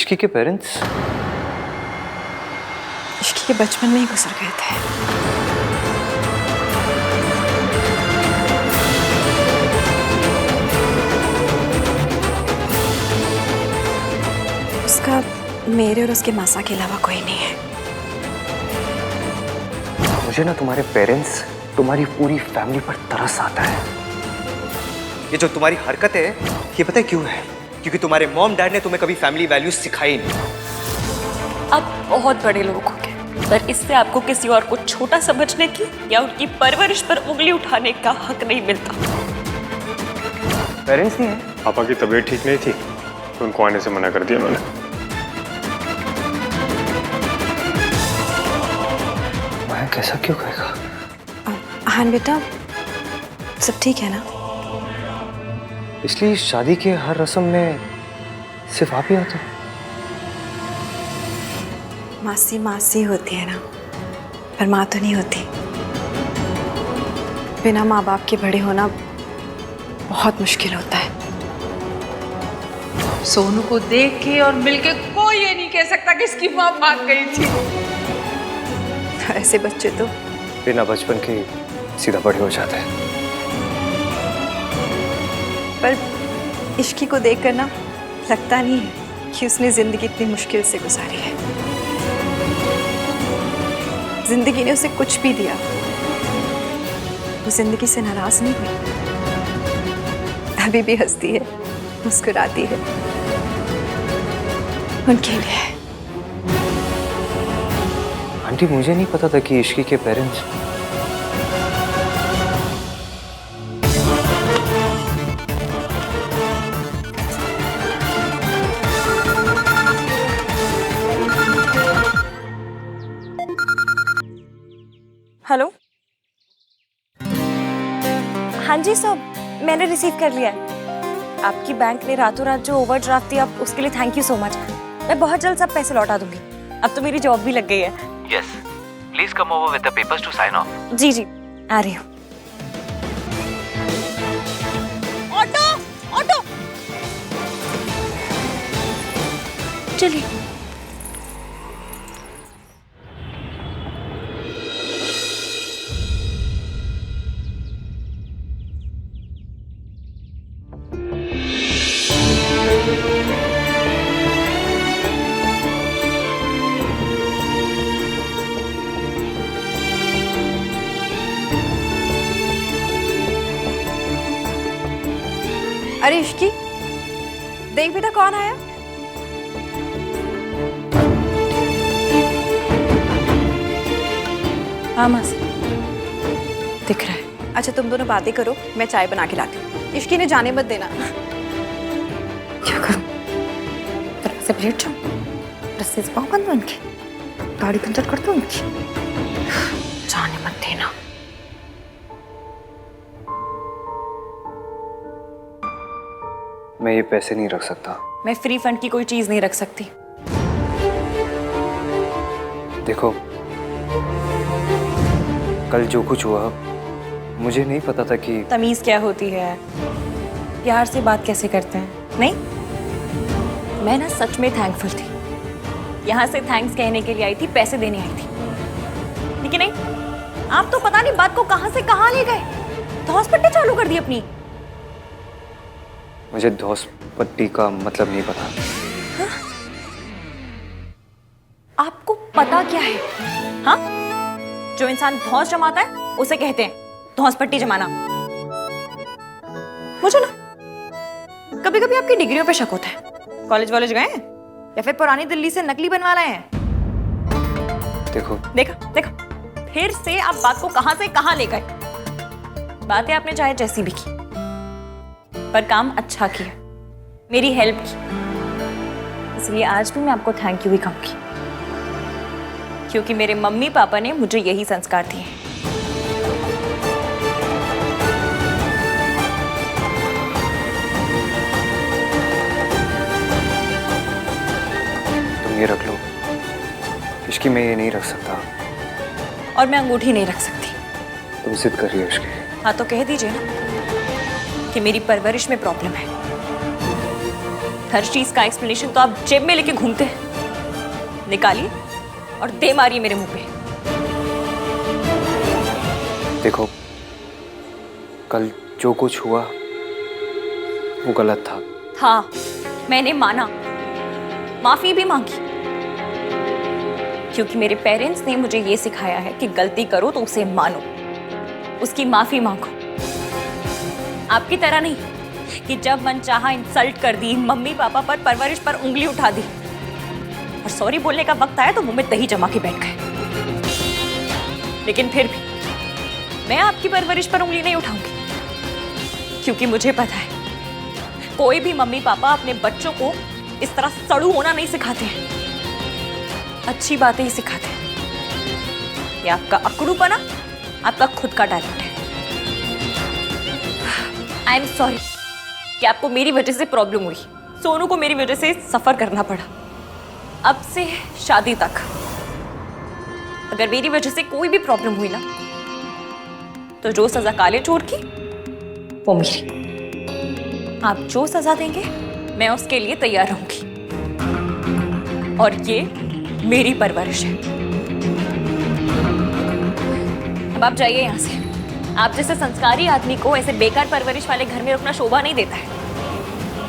इश्की के पेरेंट्स इश्की के बचपन में ही गुजर गए थे। उसका मेरे और उसके मासा के अलावा कोई नहीं है। मुझे ना तुम्हारे पेरेंट्स, तुम्हारी पूरी फैमिली पर तरस आता है। ये जो तुम्हारी हरकत है, ये पता है क्यों है? क्योंकि तुम्हारे मॉम डैड ने तुम्हें कभी फैमिली वैल्यूज सिखाई नहीं। आप बहुत बड़े लोग हो गए, पर इससे आपको किसी और को छोटा समझने की या उनकी परवरिश पर उंगली उठाने का हक नहीं मिलता। पेरेंट्स नहीं है? पापा की तबीयत ठीक नहीं थी तो उनको आने से मना कर दिया मैंने। मैं कैसा क्यों कहेगा? हाँ बेटा, सब ठीक है ना? इसलिए शादी के हर रस्म में सिर्फ आप ही आते हो? मासी मासी होती है ना, पर माँ तो नहीं होती। बिना माँ बाप के बड़े होना बहुत मुश्किल होता है। सोनू को देख के और मिलके कोई ये नहीं कह सकता कि इसकी माँ भाग गई थी। ऐसे बच्चे तो बिना बचपन के सीधा बड़े हो जाते हैं। पर इश्की को देखकर ना लगता नहीं है कि उसने जिंदगी इतनी मुश्किल से गुजारी है। जिंदगी ने उसे कुछ भी दिया, वो जिंदगी से नाराज नहीं हुई। अभी भी हंसती है, मुस्कुराती है उनके लिए। आंटी, मुझे नहीं पता था कि इश्की के पेरेंट्स। हेलो। हाँ जी सर, मैंने रिसीव कर लिया है। आपकी बैंक ने रातों रात जो ओवरड्राफ्ट दिया, उसके लिए थैंक यू सो मच। मैं बहुत जल्द सब पैसे लौटा दूंगी। अब तो मेरी जॉब भी लग गई है। Yes. Please come over with the papers to sign off. जी जी, आ रही हूँ। ऑटो ऑटो, चलिए। अरे इश्की, देख बेटा कौन आया। हाँ मासी, दिख रहा है। अच्छा तुम दोनों बातें करो, मैं चाय बना के लाती हूँ। इश्की ने जाने मत देना। क्या करूं? दरवाजे पर लेट जाऊं? रस्ते से पाँव बंद हो इनके? गाड़ी पंचर कर दूं इनकी? जाने मत देना। मैं ये पैसे नहीं रख सकता। मैं फ्री फंड की कोई चीज नहीं रख सकती। देखो, कल जो कुछ हुआ, मुझे नहीं पता था कि तमीज क्या होती है, प्यार से बात कैसे करते हैं। नहीं, मैं ना सच में थैंकफुल थी। यहाँ से थैंक्स कहने के लिए आई थी, पैसे देने आई थी। लेकिन नहीं, आप तो पता नहीं बात को कहां से कहां ले गए। तो हॉस्पिटल चालू कर दी अपनी। मुझे धौस पट्टी का मतलब नहीं पता। आपको पता क्या है? हाँ, जो इंसान धौस जमाता है उसे कहते हैं धौस पट्टी जमाना। मुझे ना कभी कभी आपकी डिग्रियों पे शक होता है। कॉलेज वॉलेज गए हैं या फिर पुरानी दिल्ली से नकली बनवा लाए हैं? देखो देखा देखा, फिर से आप बात को कहां से कहां ले गए। बातें आपने चाहे जैसी भी की, पर काम अच्छा किया, मेरी हेल्प की। इसलिए आज भी मैं आपको थैंक यू ही कहूंगी, क्योंकि मेरे मम्मी पापा ने मुझे यही संस्कार दिए। तुम ये रख लो। इश्की मैं ये नहीं रख सकता। और मैं अंगूठी नहीं रख सकती। तुम जिद कर रही हो इश्की। हाँ तो कह दीजिए ना कि मेरी परवरिश में प्रॉब्लम है। हर चीज का एक्सप्लेनेशन तो आप जेब में लेके घूमते हैं। निकालिए और दे मारिए मेरे मुंह पे। देखो, कल जो कुछ हुआ वो गलत था। हाँ, मैंने माना, माफी भी मांगी, क्योंकि मेरे पेरेंट्स ने मुझे ये सिखाया है कि गलती करो तो उसे मानो, उसकी माफी मांगो। आपकी तरह नहीं कि जब मन चाहा इंसल्ट कर दी, मम्मी पापा पर, परवरिश पर उंगली उठा दी और सॉरी बोलने का वक्त आया तो मुंह में दही जमा के बैठ गए। लेकिन फिर भी मैं आपकी परवरिश पर उंगली नहीं उठाऊंगी, क्योंकि मुझे पता है कोई भी मम्मी पापा अपने बच्चों को इस तरह सड़ू होना नहीं सिखाते हैं, अच्छी बातें ही सिखाते हैं। ये आपका अकड़ूपना आपका खुद का टैलेंट है। आई एम सॉरी कि आपको मेरी वजह से प्रॉब्लम हुई, सोनू को मेरी वजह से सफर करना पड़ा। अब से शादी तक अगर मेरी वजह से कोई भी प्रॉब्लम हुई ना, तो जो सजा काले चोर की वो मेरी। आप जो सजा देंगे मैं उसके लिए तैयार रहूंगी, और ये मेरी परवरिश है। अब आप जाइए यहां से। आप जैसे संस्कारी आदमी को ऐसे बेकार परवरिश वाले घर में रुकना शोभा नहीं देता है।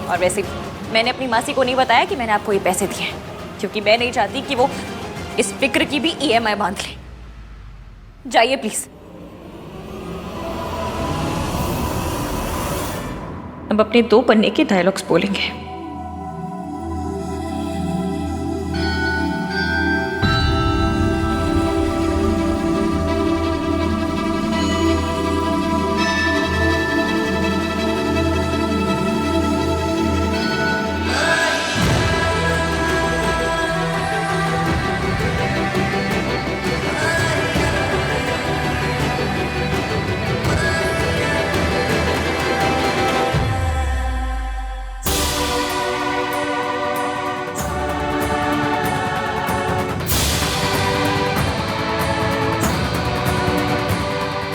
और वैसे भी मैंने अपनी मासी को नहीं बताया कि मैंने आपको ये पैसे दिए हैं, क्योंकि मैं नहीं चाहती कि वो इस फिक्र की भी EMI बांध ले। जाइए प्लीज। अब अपने 2 पन्ने के डायलॉग्स बोलेंगे।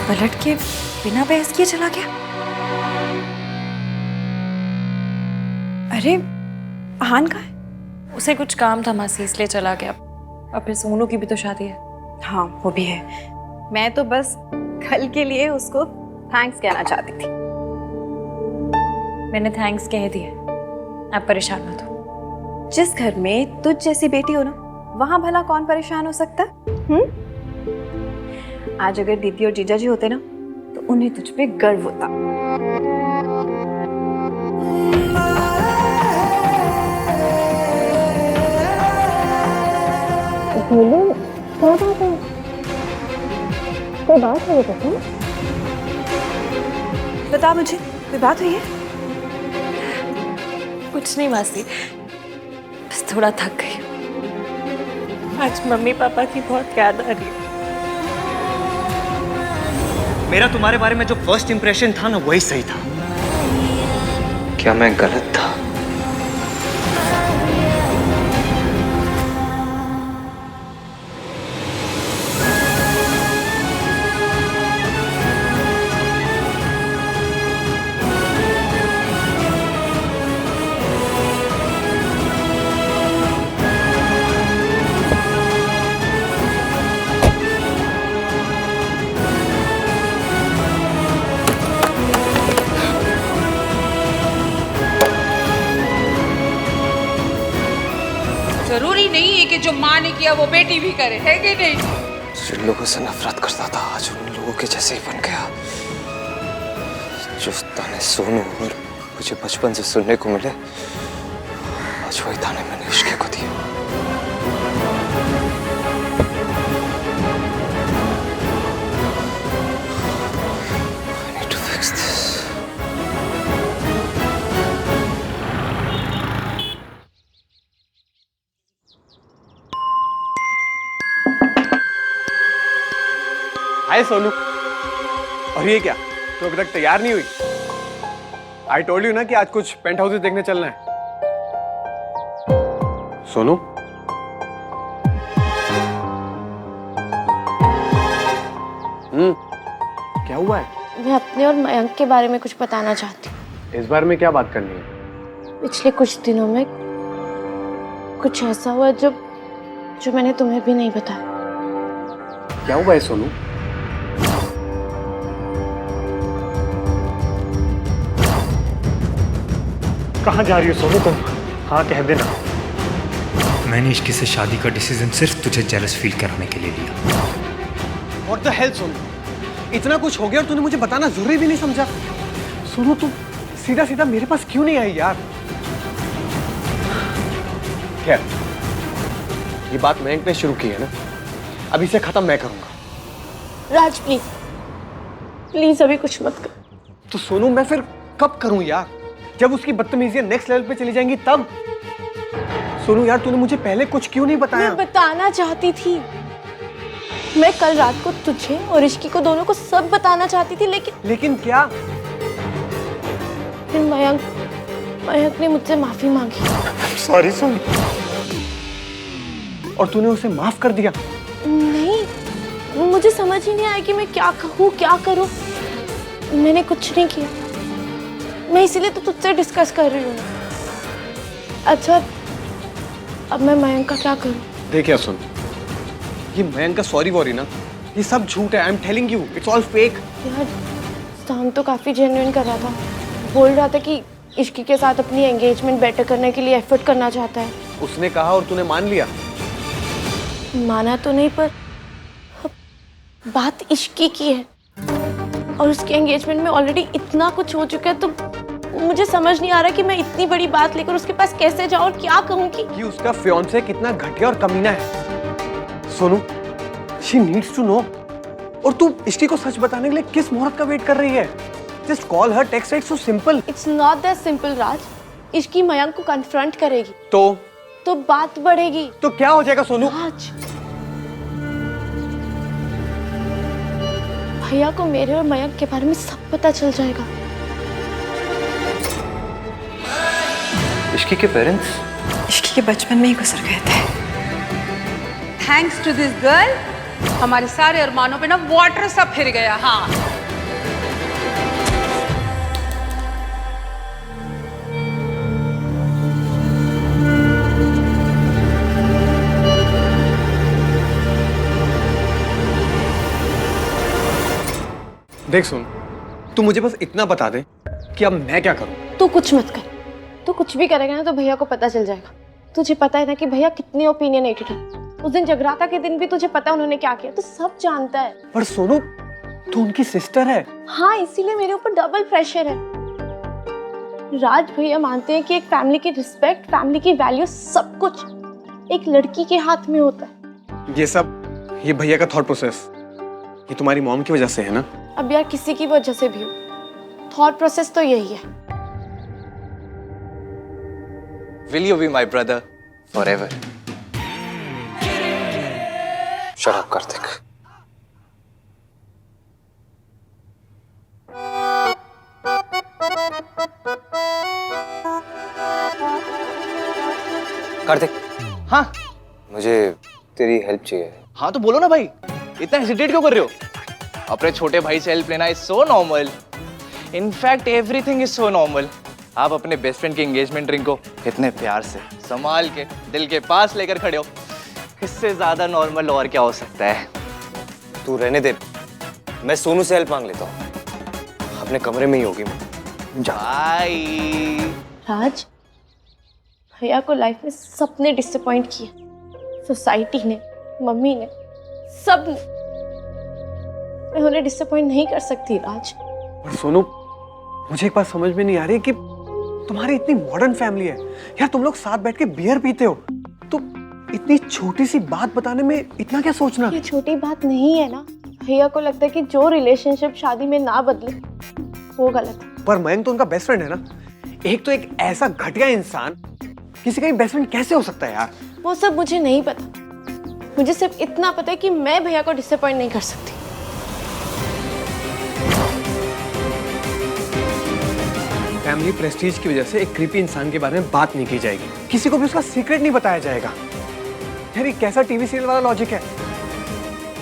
पलट के बिना बहस किए चला गया। अरे आहान कहाँ है? उसे कुछ काम था मासी, इसलिए चला गया। अब फिर सोनू की भी तो शादी है। हाँ वो भी है। मैं तो बस कल के लिए उसको थैंक्स कहना चाहती थी। मैंने थैंक्स कह दिए, आप परेशान मत हो। जिस घर में तुझ जैसी बेटी हो ना, वहां भला कौन परेशान हो सकता? आज अगर दीदी और जीजा जी होते ना, तो उन्हें तुझ पे गर्व होता। कोई बात है तो बता मुझे, कोई बात हुई है? कुछ नहीं मासी, बस थोड़ा थक गई। आज मम्मी पापा की बहुत याद आ रही है। मेरा तुम्हारे बारे में जो फर्स्ट इंप्रेशन था ना, वही सही था। क्या मैं गलत था? जरूरी नहीं है कि जो माँ ने किया वो बेटी भी करे, है कि नहीं? जिन लोगों से नफरत करता था, आज उन लोगों के जैसे ही बन गया। जो ताने सोनू और मुझे बचपन से सुनने को मिले, आज वही ताने मैंने इश्क को दिए। I need to fix this. हाय सोनू। और ये क्या, तो अभी तक तैयार नहीं हुई? आई टोल्ड यू ना कि आज कुछ पेंट हाउसेस देखने चलना है। सोनू, क्या हुआ है? मैं अपने और मयंक के बारे में कुछ बताना चाहती हूँ। इस बार में क्या बात करनी है? पिछले कुछ दिनों में कुछ ऐसा हुआ जो मैंने तुम्हें भी नहीं बताया। क्या हुआ है सोनू? कहाँ जा रही हो सोनू तुम? हाँ कह देना। मैंने इश्की से शादी का डिसीजन सिर्फ तुझे जेलस फील कराने के लिए लिया। What the hell Sonu? इतना कुछ हो गया और तूने मुझे बताना जरूरी भी नहीं समझा। सोनू तू सीधा सीधा मेरे पास क्यों नहीं आई यार? खैर, ये बात मयंक ने शुरू की है ना, अब इसे खत्म मैं करूंगा। राज प्लीज प्लीज अभी कुछ मत कर। तो सोनू मैं फिर कब करूं यार? जब उसकी बदतमीजियां नेक्स्ट लेवल पे चली जाएंगी तब। सोनू यार तूने मुझे पहले कुछ क्यों नहीं बताया? मैं बताना चाहती थी। मैं कल रात को तुझे और इश्की को दोनों को सब बताना चाहती थी, लेकिन क्या? फिर मयंक ने मुझसे माफी मांगी। सॉरी सोनू। और तूने उसे माफ कर दिया? नहीं, मुझे समझ ही नहीं आया कि मैं क्या कहूँ क्या करूँ। मैंने कुछ नहीं किया, मैं इसीलिए तो तुझसे डिस्कस कर रही हूँ। अच्छा अब मैं मयंक का क्या करूँ? देखिए सुन, ये मयंक का सॉरी वॉरी ना, ये सब झूठ है। I am telling you, it's all fake. यार साम तो काफी जेन्युइन कर रहा था, बोल रहा था कि इश्की के साथ अपनी एंगेजमेंट बेटर करने के लिए एफर्ट करना चाहता है। उसने कहा और तूने मान लिया? माना तो नहीं, पर बात इश्की की है और उसके एंगेजमेंट में ऑलरेडी इतना कुछ हो चुका है, तो मुझे समझ नहीं आ रहा कि मैं इतनी बड़ी बात लेकर उसके पास कैसे जाऊं और क्या कहूं कि उसका फियांसे कितना घटिया और कमीना है। Sonu, she needs to know. और तू इश्की को सच बताने के लिए किस मुहूर्त का वेट कर रही है? Just call her, text it, so simple. It's not that simple Raj. Ishqi Mayank को कन्फ्रंट करेगी तो बात बढ़ेगी। तो क्या हो जाएगा सोनू? राज, भैया को मेरे और मयंक के बारे में सब पता चल जाएगा। इश्की के पेरेंट्स इश्की के बचपन में ही गुजर गए थे। थैंक्स टू दिस गर्ल हमारे सारे अरमानों पे ना वाटर सा फिर गया। हाँ देख सुन, तू मुझे बस इतना बता दे कि अब मैं क्या करूं। तू कुछ मत कर। तू कुछ भी करेगा ना तो भैया को पता चल जाएगा। तुझे पता है ना कि भैया कितने ओपिनियनेटेड है। उस दिन जगराता के दिन भी तुझे पता है उन्होंने क्या किया, तो सब जानता है। पर सोनू, तू उनकी सिस्टर है। हाँ, इसीलिए मेरे ऊपर डबल प्रेशर है। राज भैया मानते हैं कि एक फैमिली की रिस्पेक्ट, फैमिली की वैल्यू, सब कुछ एक लड़की के हाथ में होता है। ये भैया का थॉट प्रोसेस, ये तुम्हारी मॉम की वजह से है ना? अब यार किसी की वजह से भी हो, थॉट प्रोसेस तो यही है। Will you be my brother forever? Shut up, Karthik. Kartik. हाँ मुझे तेरी हेल्प चाहिए। हाँ तो बोलो ना भाई, इतना हेजिटेट क्यों कर रहे हो? अपने छोटे भाई से हेल्प लेना is so normal. In fact everything is so normal. आप अपने बेस्ट फ्रेंड की एंगेजमेंट रिंग को इतने प्यार से संभाल के दिल के पास लेकर खड़े हो, इससे ज्यादा नॉर्मल और क्या हो सकता है? तू रहने दे, मैं सोनू से हेल्प मांग लेता हूँ, अपने कमरे में ही होगी। भाई राज, भैया को लाइफ में सबने डिसअपॉइंट किया। सोसाइटी ने, मम्मी ने, सब ने। मैं उन्हें डिसअपॉइंट नहीं कर सकती राज। पर सोनू, मुझे एक बात समझ में नहीं आ रही कि तुम्हारी इतनी मॉडर्न फैमिली है यार, तुम लोग साथ बैठ के बियर पीते हो, तो इतनी छोटी सी बात बताने में इतना क्या सोचना? ये छोटी बात नहीं है ना। भैया को लगता है कि जो रिलेशनशिप शादी में ना बदले वो गलत है। पर मयंक तो उनका बेस्ट फ्रेंड है ना। एक तो एक ऐसा घटिया इंसान किसी का बेस्ट फ्रेंड कैसे हो सकता है यार? वो सब मुझे नहीं पता, मुझे सिर्फ इतना पता है कि मैं भैया को डिसअपॉइंट नहीं कर सकती। फैमिली प्रेस्टीज की वजह से एक क्रीपी इंसान के बारे में बात नहीं की जाएगी, किसी को भी उसका सीक्रेट नहीं बताया जाएगा। यार ये कैसा टीवी सीरियल वाला लॉजिक है?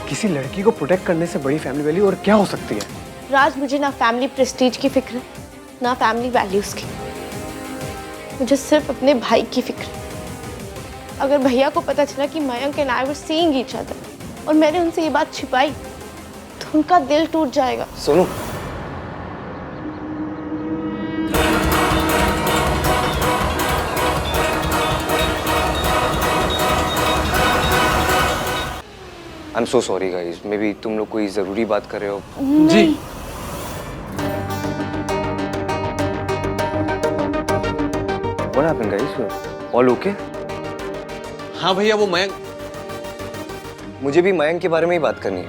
किसी लड़की को प्रोटेक्ट करने से बड़ी फैमिली वैल्यू और क्या हो सकती है? राज, मुझे ना फैमिली प्रेस्टीज की फिक्र है ना फैमिली वैल्यूज की। मुझे सिर्फ अपने भाई की फिक्र है। अगर भैया को पता चला कि Mayank and I were seeing each other और मैंने उनसे ये बात छिपाई तो उनका दिल टूट जाएगा। Sonu, I am so sorry guys, may be तुम लोग कोई जरूरी बात कर रहे हो। जी What happened guys? All okay? हाँ भैया, वो मयंक, मुझे भी मयंक के बारे में ही बात करनी है।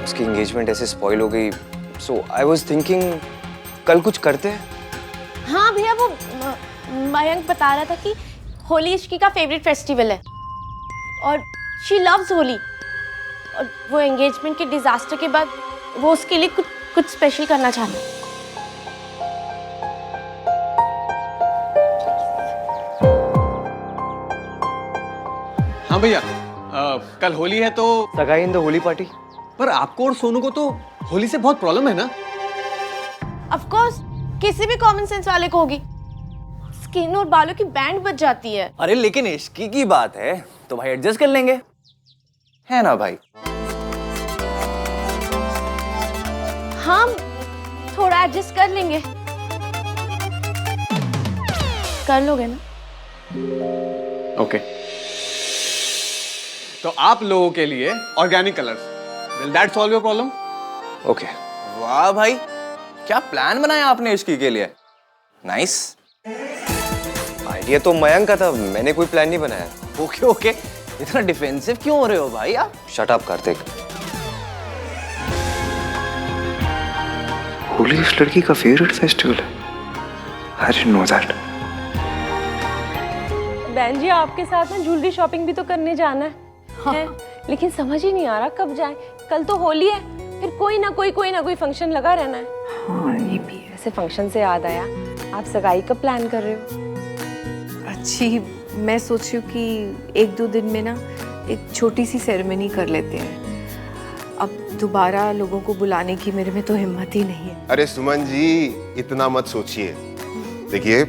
उसकी एंगेजमेंट ऐसे स्पॉइल हो गई, सो आई वाज थिंकिंग कल कुछ करते हैं। हाँ भैया, वो मयंक बता रहा था कि होली इश्की का फेवरेट फेस्टिवल है और शी लव्स होली, और वो एंगेजमेंट के डिजास्टर के बाद वो उसके लिए कुछ स्पेशल करना चाहता है। हाँ भैया, कल होली है तो सगाई इन द होली पार्टी। पर आपको और सोनू को तो होली से बहुत प्रॉब्लम है ना? ऑफ कोर्स, किसी भी कॉमन सेंस वाले को होगी। स्किन और बालों की बैंड बच जाती है। अरे लेकिन इश्की की बात है तो भाई एडजस्ट कर लेंगे, है ना भाई? हाँ, थोड़ा एडजस्ट कर लेंगे। कर लोगे ना? ओके। तो आप लोगों के लिए organic colours, will that solve your problem? Okay. वाह भाई, क्या प्लान बनाया आपने इश्की के लिए, नाइस। आइडिया तो मयंक का था, मैंने कोई प्लान नहीं बनाया। ओके ओके, इतना डिफेंसिव क्यों हो रहे हो भाई आप? Shut up Kartik. होली इस लड़की का फेवरेट फेस्टिवल है। I didn't know that. बहन जी, आपके साथ में ज्वेलरी शॉपिंग भी तो करने जाना है। हाँ। लेकिन समझ ही नहीं आ रहा कब जाए। कल तो होली है, फिर कोई ना कोई फंक्शन लगा रहना है। हाँ, ये भी है। वैसे फंक्शन से याद आया, आप सगाई का प्लान कर रहे हो? अच्छी, मैं सोच रही हूँ कि 1-2 दिन में ना एक छोटी सी सेरेमनी कर लेते हैं। अब दोबारा लोगों को बुलाने की मेरे में तो हिम्मत ही नहीं है। अरे सुमन जी, इतना मत सोचिए। देखिए,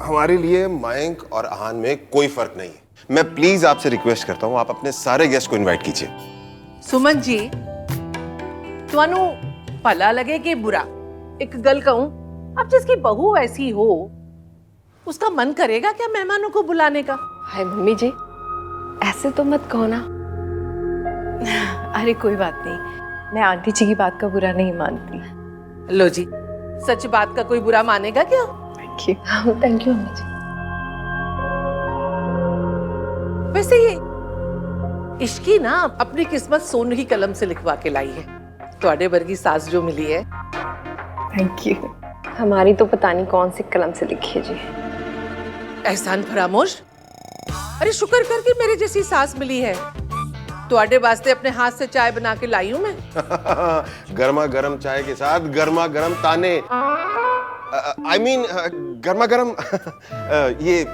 हमारे लिए मयंक और आहान में कोई फर्क नहीं है। मैं प्लीज आपसे रिक्वेस्ट करता हूँ, आप अपने सारे गेस्ट को इनवाइट कीजिए। सुमन जी, तुहानू भला लगे कि बुरा, एक गल कहूं, अब जिसकी बहू ऐसी हो उसका मन करेगा क्या मेहमानों को बुलाने का? हाय मम्मी जी, ऐसे तो मत कहो ना। अरे कोई बात नहीं, मैं आंटी जी की बात का बुरा नहीं मानती। लो जी, सच बात का कोई बुरा मानेगा क्या? Thank you. Thank you mummy ji. वैसे ये इश्की ना अपनी किस्मत सोने की कलम से लिखवा के लाई है। ਤੁਹਾਡੇ वर्गी सास जो मिली है। Thank you. हमारी तो पता नहीं कौन सी कलम से लिखी है जी। एहसान फरामोश, अरे शुक्र कर कि मेरे जैसी सास मिली है। ਤੁਹਾਡੇ वास्ते अपने हाथ से चाय बना के लाई हूं मैं। गर्मा गर्म चाय के साथ गर्मा गर्म ताने, आई मीन गर्मा गर्म ये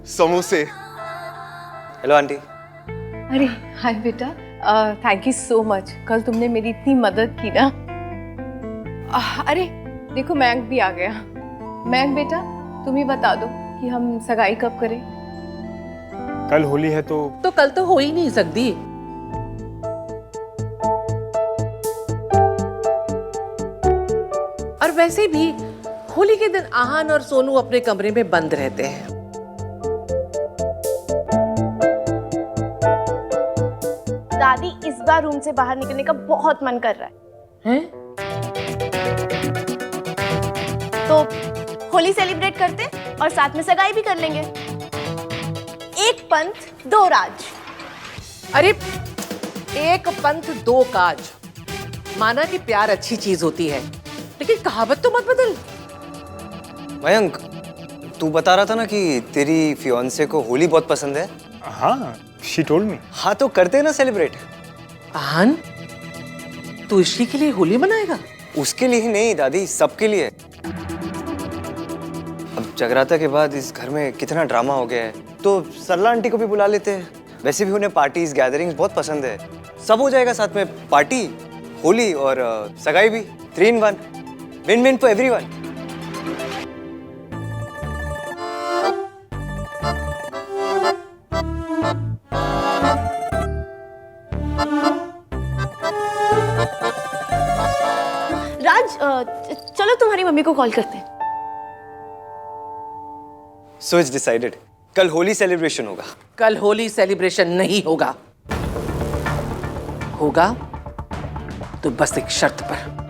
समोसे। Hello aunty. अरे हाय बेटा, थैंक यू सो मच। कल तुमने मेरी इतनी मदद की ना। अरे देखो, मयंक भी आ गया। मयंक बेटा, तुम ही बता दो कि हम सगाई कब करें। कल होली है तो कल तो हो ही नहीं सकती। और वैसे भी होली के दिन आहान और सोनू अपने कमरे में बंद रहते हैं। दादी, इस बार रूम से बाहर निकलने का बहुत मन कर रहा है। हैं? तो होली सेलिब्रेट करते और साथ में सगाई भी कर लेंगे। एक पंथ दो राज। अरे एक पंथ दो काज। माना कि प्यार अच्छी चीज होती है, लेकिन कहावत तो मत बदल। मयंक, तू बता रहा था ना कि तेरी फियांसे को होली बहुत पसंद है। हाँ, शी टोल्ड मी। हाँ, तो करते हैं ना सेलिब्रेट। आहान, तू इश्की के लिए होली मनाएगा? उसके लिए ही नहीं दादी, सबके लिए। अब जगराता के बाद इस घर में कितना ड्रामा हो गया है, तो सरला आंटी को भी बुला लेते हैं। वैसे भी उन्हें पार्टीज गैदरिंग्स बहुत पसंद है। सब हो जाएगा साथ में, पार्टी, होली और सगाई भी, 3 in 1। Win-win for everyone. राज चलो तुम्हारी मम्मी को कॉल करते हैं। So it's decided. कल होली सेलिब्रेशन होगा। कल होली सेलिब्रेशन नहीं होगा। होगा तो बस एक शर्त पर।